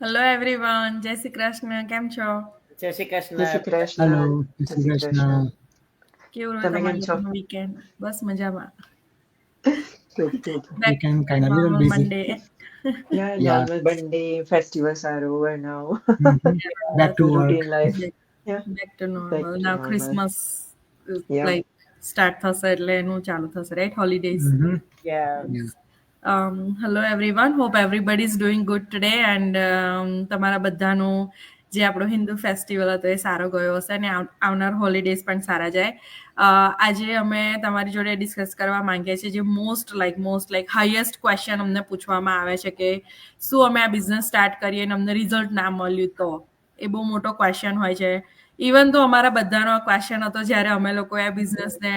Hello everyone, જય શ્રી કૃષ્ણ. કેમ છો? જય શ્રી કૃષ્ણ. જય શ્રી કૃષ્ણ. હેલો, જય શ્રી કૃષ્ણ. કેવું રહ્યું તમે કેમ છો? તમારું વીકેન્ડ? બસ મજામાં. Good. Back Weekend kind of little normal busy. Monday. Yeah, Yeah. normal Monday, festivals are over now. Back to work. Routine life. Yeah, back to back normal. to now normal. Christmas Yeah. Like start થશે એટલે એનું ચાલુ થશે, right? Holidays. Yeah. Yeah. Hello everyone, hope everybody is doing good today and તમારા બધાનું જે આપણો Hindu festival હતો એ સારો ગયો હશે અને આવનાર હોલિડેઝ પણ સારા જાય. આજે અમે તમારી જોડે ડિસ્કસ કરવા માંગીએ છીએ જે મોસ્ટ લાઈક હાઈએસ્ટ ક્વેશ્ચન અમને પૂછવામાં આવે છે કે શું અમે આ બિઝનેસ સ્ટાર્ટ કરીએ અને અમને રિઝલ્ટ ના મળ્યું તો? એ બહુ મોટો ક્વેશ્ચન હોય છે. ઇવન તો અમારા બધાનો ક્વેશ્ચન હતો જ્યારે અમે લોકોએ આ બિઝનેસને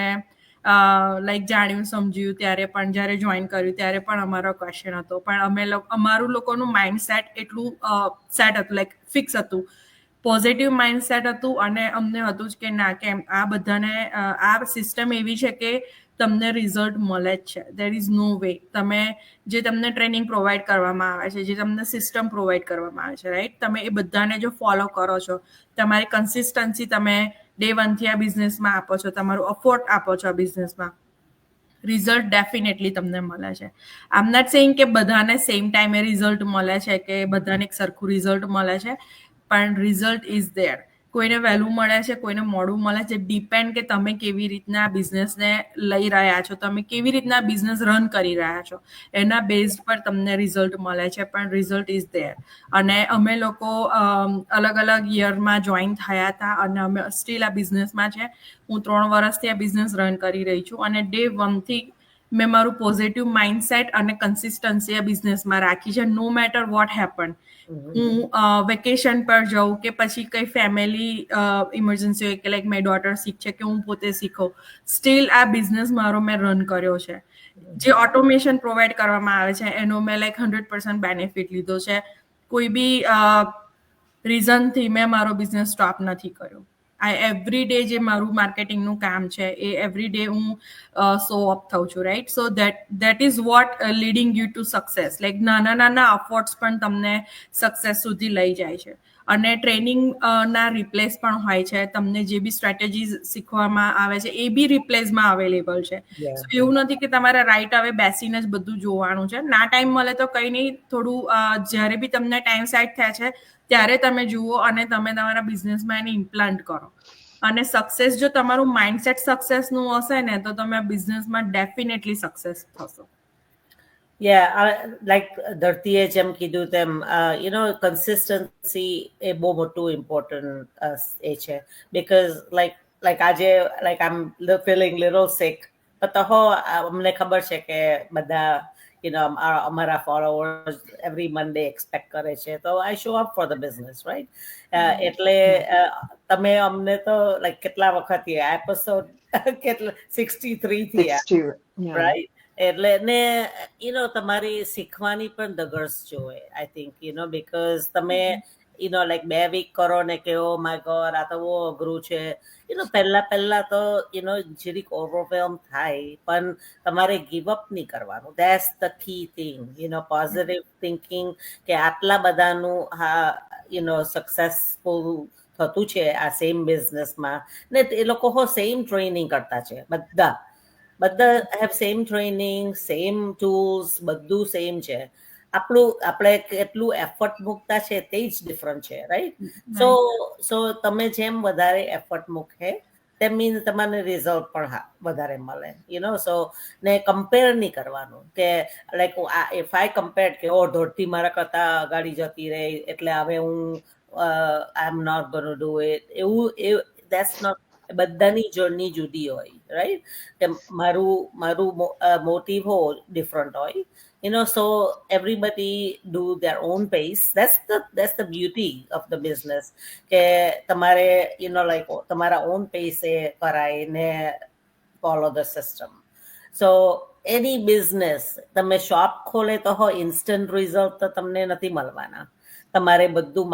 લાઈક જાણ્યું સમજ્યું ત્યારે પણ, જ્યારે જોઈન કર્યું ત્યારે પણ અમારો ક્વેશ્ચન હતો. પણ અમારું લોકોનું માઇન્ડસેટ એટલું સેટ હતું, લાઈક ફિક્સ હતું, પોઝિટિવ માઇન્ડસેટ હતું અને અમને હતું જ કે ના, કેમ આ બધાને આ સિસ્ટમ એવી છે કે તમને રિઝલ્ટ મળે જ છે. There is no way. તમે જે તમને ટ્રેનિંગ પ્રોવાઈડ કરવામાં આવે છે, જે તમને સિસ્ટમ પ્રોવાઈડ કરવામાં આવે છે, રાઈટ, તમે એ બધાને જો ફોલો કરો છો, તમારી કન્સિસ્ટન્સી તમે ડે 1 થી આ બિઝનેસમાં આપો છો, તમારું અફોર્ટ આપો છો આ બિઝનેસમાં, રિઝલ્ટ ડેફિનેટલી તમને મળે છે. આઈ એમ નોટ સેઇંગ કે બધાને સેમ ટાઈમે રિઝલ્ટ મળે છે કે બધાને એક સરખું રિઝલ્ટ મળે છે, પણ રિઝલ્ટ ઇઝ ધેર. કોઈને વહેલું મળે છે, કોઈને મોડું મળે છે. ડિપેન્ડ કે તમે કેવી રીતના બિઝનેસને લઈ રહ્યા છો, તમે કેવી રીતના બિઝનેસ રન કરી રહ્યા છો, એના બેઝડ પર તમને રિઝલ્ટ મળે છે, પણ રિઝલ્ટ ઇઝ ધેર. અને અમે લોકો અલગ અલગ યરમાં જોઈન થયા હતા અને અમે સ્ટીલ આ બિઝનેસમાં છે. હું 3 વર્ષથી આ બિઝનેસ રન કરી રહી છું અને ડે 1થી મેં મારું પોઝિટિવ માઇન્ડસેટ અને કન્સિસ્ટન્સી આ બિઝનેસમાં રાખી છે. નો મેટર વોટ હેપન, હું વેકેશન પર જાઉં કે પછી કંઈ ફેમિલી ઇમરજન્સી હોય કે લાઈક મારી ડોટર શીખશે કે હું પોતે શીખું, સ્ટીલ આ બિઝનેસ મારો મેં રન કર્યો છે. જે ઓટોમેશન પ્રોવાઈડ કરવામાં આવે છે એનો મેં લાઈક 100% બેનિફિટ લીધો છે. કોઈ બી રીઝનથી મેં મારો બિઝનેસ સ્ટોપ નથી કર્યો. એવરી ડે જે મારું માર્કેટિંગનું કામ છે એ એવરી ડે હું સો અપ થઉં છું, right? So that is what leading you to success. Like નાના નાના અફોર્ટ્સ પણ તમને સક્સેસ સુધી લઈ જાય છે. અને ટ્રેનિંગ ના રિપ્લેસ પણ હોય છે. તમને જે બી સ્ટ્રેટેજીસ શીખવામાં આવે છે એ બી રિપ્લેસમાં અવેલેબલ છે. Yeah. So, એવું નથી કે તમારે રાઈટ હવે બેસીને જ બધું જોવાનું છે. ના ટાઈમ મળે તો કંઈ નહીં, થોડું જ્યારે બી તમને ટાઈમ સેટ થાય છે ત્યારે તમે જુઓ અને તમે તમારા બિઝનેસમાં એને ઇમ્પ્લાન્ટ કરો. અને સક્સેસ જો તમારું માઇન્ડસેટ સક્સેસનું હશે ને તો તમે આ બિઝનેસમાં ડેફિનેટલી સક્સેસ થશો. Yeah, like ધરતીએ જેમ કીધું તેમ કન્સિસ્ટન્સી એ બહુ મોટું ઇમ્પોર્ટન્ટ એ છે. બીકોઝ લાઈક આજે like I am feeling little sick, અમને ખબર છે કે બધા અમારા ફોલોવર્સ એવરી મંડે એક્સપેક્ટ કરે છે, તો I show up for the business, right? એટલે તમે અમને તો લાઈક કેટલા વખત એપિસોડ કેટલા 63 થી 60. Yeah. રાઈટ? એટલે ને તમારી શીખવાની પણ ધગસ જોવે, આઈ થિંક, બીકોઝ તમે લાઈક 2 વીક કરો ને કે ઓ માય ગોડ આ તો બહુ અઘરું છે. પહેલા તો જરીક ઓવરવેલ્મ થાય, પણ તમારે ગીવ અપ નહીં કરવાનું. That's the key thing, positive thinking, કે આટલા બધાનું સક્સેસફુલ થતું છે આ સેમ બિઝનેસમાં. ને એ લોકો સેમ ટ્રેનિંગ કરતા છે, બધા have same training, same tools, બધું સેમ છે. આપણે કેટલું એફર્ટ મૂકતા છે તે જ ડિફરન્ટ છે, રાઈટ? સો તમે જેમ વધારે એફર્ટ મૂકે તેમ મીન્સ તમને રિઝલ્ટ પણ વધારે મળે. સો ને કમ્પેર નહીં કરવાનું કે લાઈક ઇફ આઈ કમ્પેર કે ધોરતી મારા કરતા અગાડી જતી રહી એટલે હવે હું I am not gonna do it, એવું ધેટ્સ નોટ. બધાની જર્ની જુદી હોય, રાઈટ? કે મારું મોટિવ ડિફરન્ટ હોય, so everybody do their own pace. That's the beauty of the business, કે તમારે like તમારા own pace એ કરાય ને follow the system. So any business, તમે શોપ ખોલે તો ઇન્સ્ટન્ટ રિઝલ્ટ તો તમને નથી મળવાના. તમારે બધું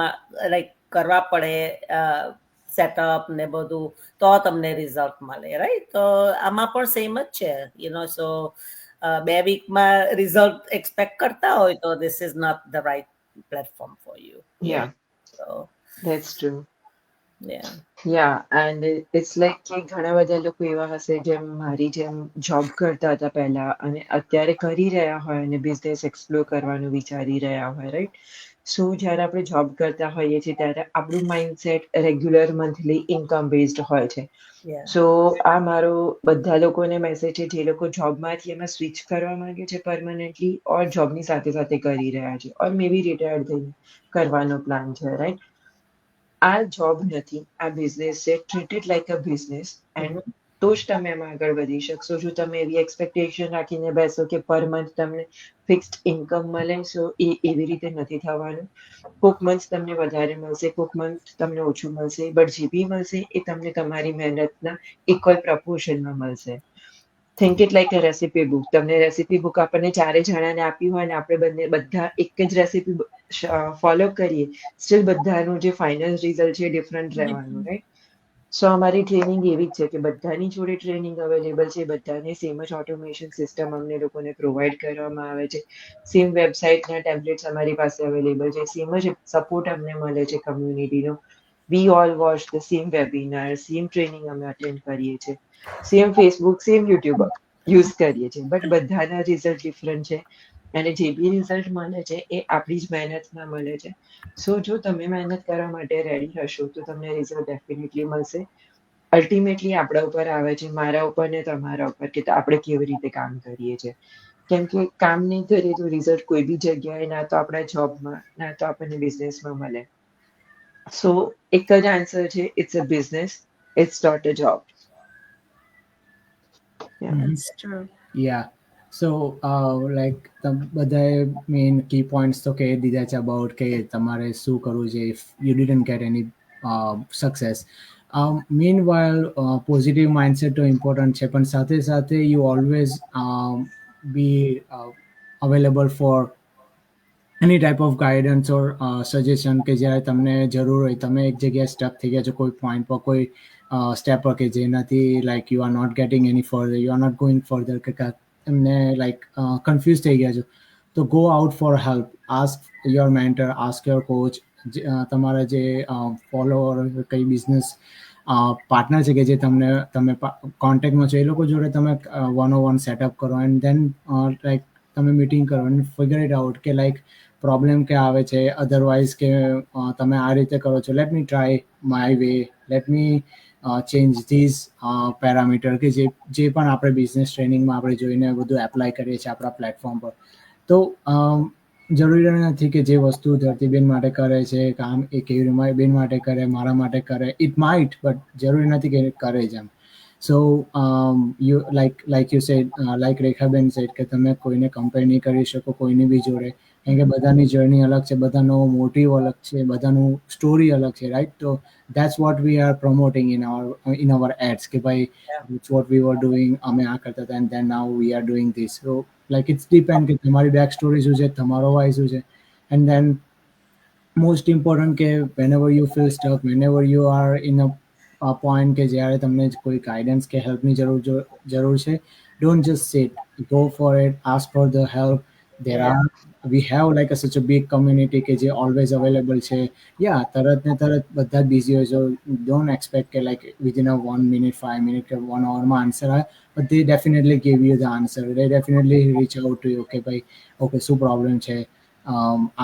લાઈક કરવા પડે, સેટઅપ ને બધું, તો તમને રિઝલ્ટ મળે, રાઈટ? તો આમાં પણ સેમ જ છે. સો 2 વીકમાં રિઝલ્ટ એક્સપેક્ટ કરતા હોય તો this is not the right platform for you. Yeah, So that's true. yeah. Yeah, and it's like કે ઘણા બધા લોકો એવા હશે જેમ મારી જેમ જોબ કરતા હતા પહેલા અને અત્યારે કરી રહ્યા હોય અને બિઝનેસ એક્સપ્લોર કરવાનું વિચારી રહ્યા હોય, રાઈટ? સો જ્યારે આપણે જોબ કરતા હોઈએ છીએ ત્યારે આપણું mindset regular monthly income based હોય છે. Yeah. સો આ મારો બધા લોકોને મેસેજ છે જે લોકો જોબમાંથી એમાં સ્વિચ કરવા માંગે છે પરમનન્ટલી ઓર જોબની સાથે સાથે કરી રહ્યા છે ઓર મે બી રિટાયર્ડ થઈને કરવાનો પ્લાન છે, રાઈટ? આ જોબ નથી, આ બિઝનેસ છે. Treat it like a business and તો જ તમે એમાં આગળ વધી શકશો. જો તમે એવી એક્સપેક્ટેશન રાખીને બેસો કે પર મંથ તમને ફિક્સ્ડ ઇન્કમ મળે, સો એ એવી રીતે નથી થવાનું. કોક મંથ તમને વધારે મળશે, કોક મંથ તમને ઓછું મળશે, બટ જે બી મળશે એ તમને તમારી મહેનતના ઇક્વલ પ્રપોર્શનમાં મળશે. Think it like a recipe book. તમને રેસીપી બુક આપણને ચારે જણાને આપી હોય ને આપણે બંને બધા એક જ રેસીપી ફોલો કરીએ, સ્ટીલ બધાનું જે ફાઇનલ રિઝલ્ટ છે એ ડિફરન્ટ રહેવાનું, રાઈટ? સો અમારી ટ્રેનિંગ એવી જ છે કે બધાની જોડે ટ્રેનિંગ અવેલેબલ છે, બધાને સેમ જ ઓટોમેશન સિસ્ટમ અમને લોકોને પ્રોવાઈડ કરવામાં આવે છે, સેમ વેબસાઇટના ટેમ્પલેટ્સ અમારી પાસે અવેલેબલ છે, સેમ જ સપોર્ટ અમને મળે છે કમ્યુનિટીનો. We all watch the same webinar, same training અમે અટેન્ડ કરીએ છીએ, same Facebook, same YouTube use કરીએ છીએ, બટ બધાના રિઝલ્ટ ડિફરન્ટ છે અને જે બી રિઝલ્ટ મળે છે એ આપણી જ મહેનતના મળે છે. સો જો તમે મહેનત કરવા માટે રેડી હશો તો તમને રિઝલ્ટ ડેફિનેટલી મળશે. અલ્ટિમેટલી આપણા ઉપર આવે છે, મારા ઉપર ને તમારા ઉપર, કે આપણે કેવી રીતે કામ કરીએ છીએ. કેમ કે કામ નહીં કરીએ તો રિઝલ્ટ કોઈ બી જગ્યાએ, ના તો આપણા જોબમાં, ના તો આપણને બિઝનેસમાં મળે. સો એક જ આન્સર છે, it's a business, it's not a job. That's true. Yeah. So, like બધાએ main key points તો કહી દીધા છે about કે તમારે શું કરવું છે if you didn't get any success. Meanwhile, positive mindset તો important છે, પણ સાથે સાથે you always be available for any type of guidance or suggestion કે જ્યારે તમને જરૂર હોય. તમે એક જગ્યાએ સ્ટક થઈ ગયા છો કોઈ પોઈન્ટ પર, કોઈ સ્ટેપ પર કે જેનાથી like you are not getting any further, you are not going further, કે એમને લાઈક કન્ફ્યુઝ થઈ ગયા છો, તો go out for help. Ask your mentor, ask your coach, તમારા જે ફોલોઅર, કઈ બિઝનેસ પાર્ટનર છે કે જે તમે કોન્ટેક્ટમાં છો, એ લોકો જોડે તમે વન ઓ વન સેટઅપ કરો એન્ડ ધેન લાઈક તમે મીટિંગ કરો અને ફિગર ઇટ આઉટ કે લાઈક પ્રોબ્લેમ કે આવે છે, અધરવાઇઝ કે તમે આ રીતે કરો છો, let me try my way, let me change these parameter, કે જે પણ આપણે બિઝનેસ ટ્રેનિંગમાં આપણે જોઈને બધું એપ્લાય કરીએ છીએ આપણા પ્લેટફોર્મ પર. તો જરૂરી નથી કે જે વસ્તુ ધરતીબેન માટે કરે છે કામ એ કેવી બેન માટે કરે, મારા માટે કરે, ઇટ માઇટ, બટ જરૂરી નથી કે કરે જ એમ. So you like you said, like રેખાબેન સેડ, કે તમે કોઈને કમ્પેર નહીં કરી શકો કોઈની બી જોડે, કેમ કે બધાની જર્ની અલગ છે, બધાનો મોટિવ અલગ છે, બધાનું સ્ટોરી અલગ છે, રાઈટ? તો that's what we are promoting in our ads, કે ભાઈ it's what we were doing, અમે આ કરતા હતા and then now we are doing this. So like it's depend કે તમારી બેક સ્ટોરી શું છે, તમારો વાય શું છે. And then most important કે whenever you feel stuck, whenever you are in a point કે જ્યારે તમને કોઈ ગાઈડન્સ કે હેલ્પની જરૂર છે, don't just sit, go for it, ask for the help. We have like such a big community કે જે always available છે. Yeah, તરત ને તરત બધા જ busy હોય, so don't expect કે like within a 1 minute, 5 minute કે 1 hour માં answer આવે, but they definitely give you the answer. They definitely reach out to you કે ભાઈ okay શું પ્રોબ્લેમ છે,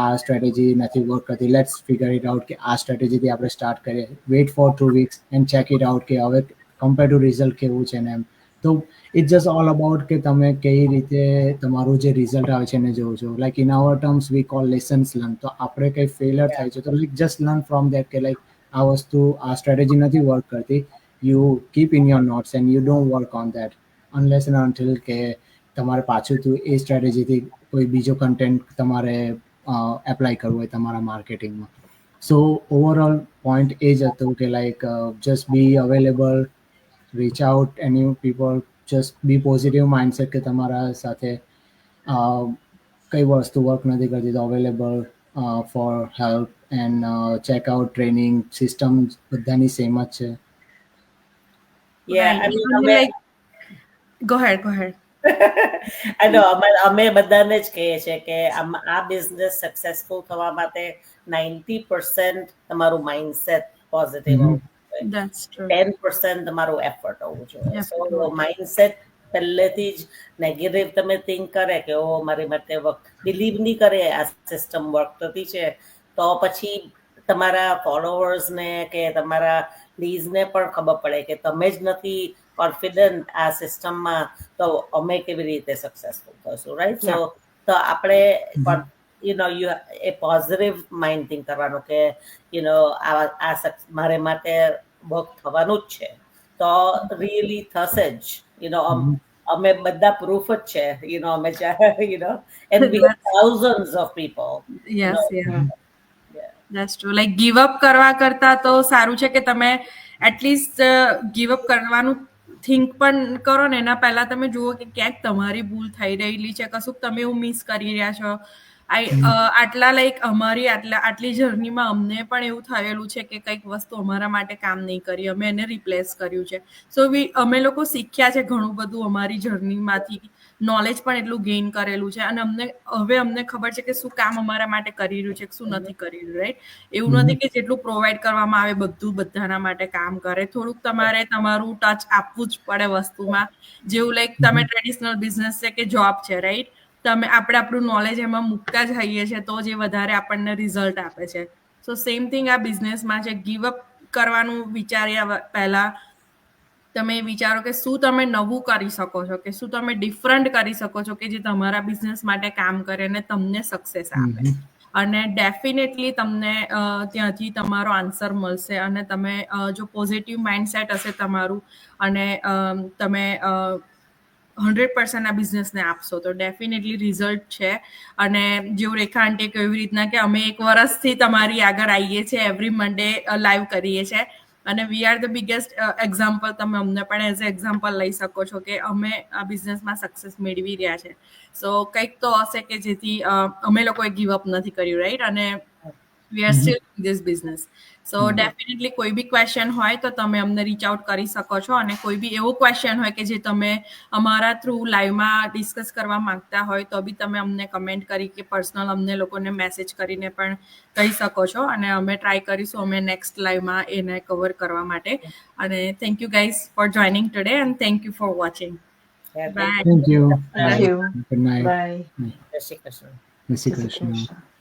આ સ્ટ્રેટેજી નથી વર્ક કરતી, લેટ્સ ફિગર ઇટ આઉટ કે આ સ્ટ્રેટેજીથી આપણે સ્ટાર્ટ કરીએ, weight four 2 weeks and check it out કે હવે કમ્પેર ટુ રિઝલ્ટ કેવું છે ને એમ. તો ઇટ્સ જસ્ટ ઓલ અબાઉટ કે તમે કઈ રીતે તમારું જે રિઝલ્ટ આવે છે એને જોવો છો. Like in our terms V call lessons learn. તો આપણે કંઈ ફેલિયર થાય છે તો like just learn from that કે લાઈક આ વસ્તુ, આ સ્ટ્રેટેજી નથી વર્ક કરતી, you keep in your notes and you don't work on that unless and until કે તમારે પાછું એ સ્ટ્રેટેજીથી કોઈ બીજો કન્ટેન્ટ તમારે એપ્લાય કરવું હોય તમારા માર્કેટિંગમાં. સો ઓવરઓલ પોઈન્ટ એ જ હતું કે like just B available, reach out any people, just be positive mindset કે તમારા સાથે કઈ વસ્તુ વર્ક નથી કરતી તો available for help and check out training system બધાની સેમ જ છે. Yeah, Right. I mean, Only like, go ahead. અને અમે બધાને જ કહીએ છીએ કે આ બિઝનેસ સક્સેસફુલ થવા માટે 90% તમારું માઇન્ડસેટ પોઝિટિવ Mhm. હોવું જોઈએ, That's true. 10% તમારું એફર્ટ હોવું જોઈએ. Effort સો હોવું જોઈએ. માઇન્ડસેટ પહેલેથી જ નેગેટિવ તમે થિંક કરે કે ઓ મારી માટે બિલીવ નહીં કરે આ સિસ્ટમ વર્ક થતી છે, તો પછી તમારા ફોલોવર્સને કે તમારા લીઝને પણ ખબર પડે કે તમે જ નથી કોન્ફિડન્ટ આ સિસ્ટમમાં, તો અમે કેવી રીતે સક્સેસફુલ થશું, રાઈટ? સો તો આપણે એ પોઝિટિવ માઇન્ડ થિંક કરવાનું કે મારે માટે વર્ક થવાનું જ છે, તો રિયલી થશે જ. અમે બધા પ્રૂફ જ છે, અમે and we have thousands of people. Yes, yeah. Yeah. That's true. Like give up કરવા કરતા તો સારું છે કે તમે એટલીસ્ટ ગીવ અપ કરવાનું થિંક પણ કરો ને એના પહેલા તમે જુઓ કે ક્યાંક તમારી ભૂલ થઈ રહેલી છે, કશુંક તમે એવું મિસ કરી રહ્યા છો. આટલા લાઈક અમારી આટલી જર્નીમાં અમને પણ એવું થયેલું છે કે કંઈક વસ્તુ અમારા માટે કામ નહીં કરી, અમે એને રિપ્લેસ કર્યું છે. સો અમે લોકો શીખ્યા છે ઘણું બધું અમારી જર્નીમાંથી, નોલેજ પણ એટલું ગેઇન કરેલું છે, અને અમને ખબર છે કે શું કામ અમારા માટે કરી રહ્યું છે, શું નથી કરી રહ્યું, રાઈટ? એવું નથી કે જેટલું પ્રોવાઈડ કરવામાં આવે બધું બધાના માટે કામ કરે, થોડુંક તમારે તમારું ટચ આપવું જ પડે વસ્તુમાં. જેવું લાઈક તમે ટ્રેડિશનલ બિઝનેસ છે કે જોબ છે, રાઈટ? આપણે આપણું નોલેજ એમાં મૂકતા જ હોઈએ છીએ તો જે વધારે આપણને રિઝલ્ટ આપે છે. સો સેમ થિંગ આ બિઝનેસમાં છે. ગીવ અપ કરવાનું વિચાર્યા પહેલા તમે વિચારો કે શું તમે નવું કરી શકો છો, કે શું તમે ડિફરન્ટ કરી શકો છો કે જે તમારા બિઝનેસ માટે કામ કરે અને તમને સક્સેસ આપે. અને ડેફિનેટલી તમને ત્યાંથી તમારો આન્સર મળશે, અને તમે જો પોઝિટિવ માઇન્ડસેટ હશે તમારું, અને તમે 100% આ બિઝનેસને આપશો તો ડેફિનેટલી રિઝલ્ટ છે. અને જેવું રેખા આંટીએ કહ્યું એવી રીતના કે અમે 1 વર્ષથી તમારી આગળ આવીએ છીએ, એવરી મંડે લાઈવ કરીએ છીએ, અને we are the biggest example. તમે અમને પણ એઝ એક્ઝામ્પલ લઈ શકો છો કે અમે આ બિઝનેસમાં સક્સેસ મેળવી રહ્યા છે. સો કંઈક તો હશે કે જેથી અમે લોકોએ ગીવ અપ નથી કર્યું, રાઈટ? અને we are still in this business. So definitely કોઈ બી ક્વેશ્ચન હોય તો તમે અમને રીચ આઉટ કરી શકો છો, અને કોઈ બી એવો ક્વેશ્ચન હોય કે જે તમે અમારા થ્રુ લાઈવમાં ડિસ્કસ કરવા માંગતા હોય તો બી તમે અમને કમેન્ટ કરી કે પર્સનલ અમને લોકોને મેસેજ કરીને પણ કહી શકો છો, અને અમે ટ્રાય કરીશું અમે નેક્સ્ટ લાઈવમાં એને કવર કરવા માટે. અને thank you guys four joining today, and thank you for watching. Yeah, Bye. Thank you. Thank Bye. you. Good night. Bye. જય Shri Krishna. Jai Shri Jai Shri Krishna. Krishna.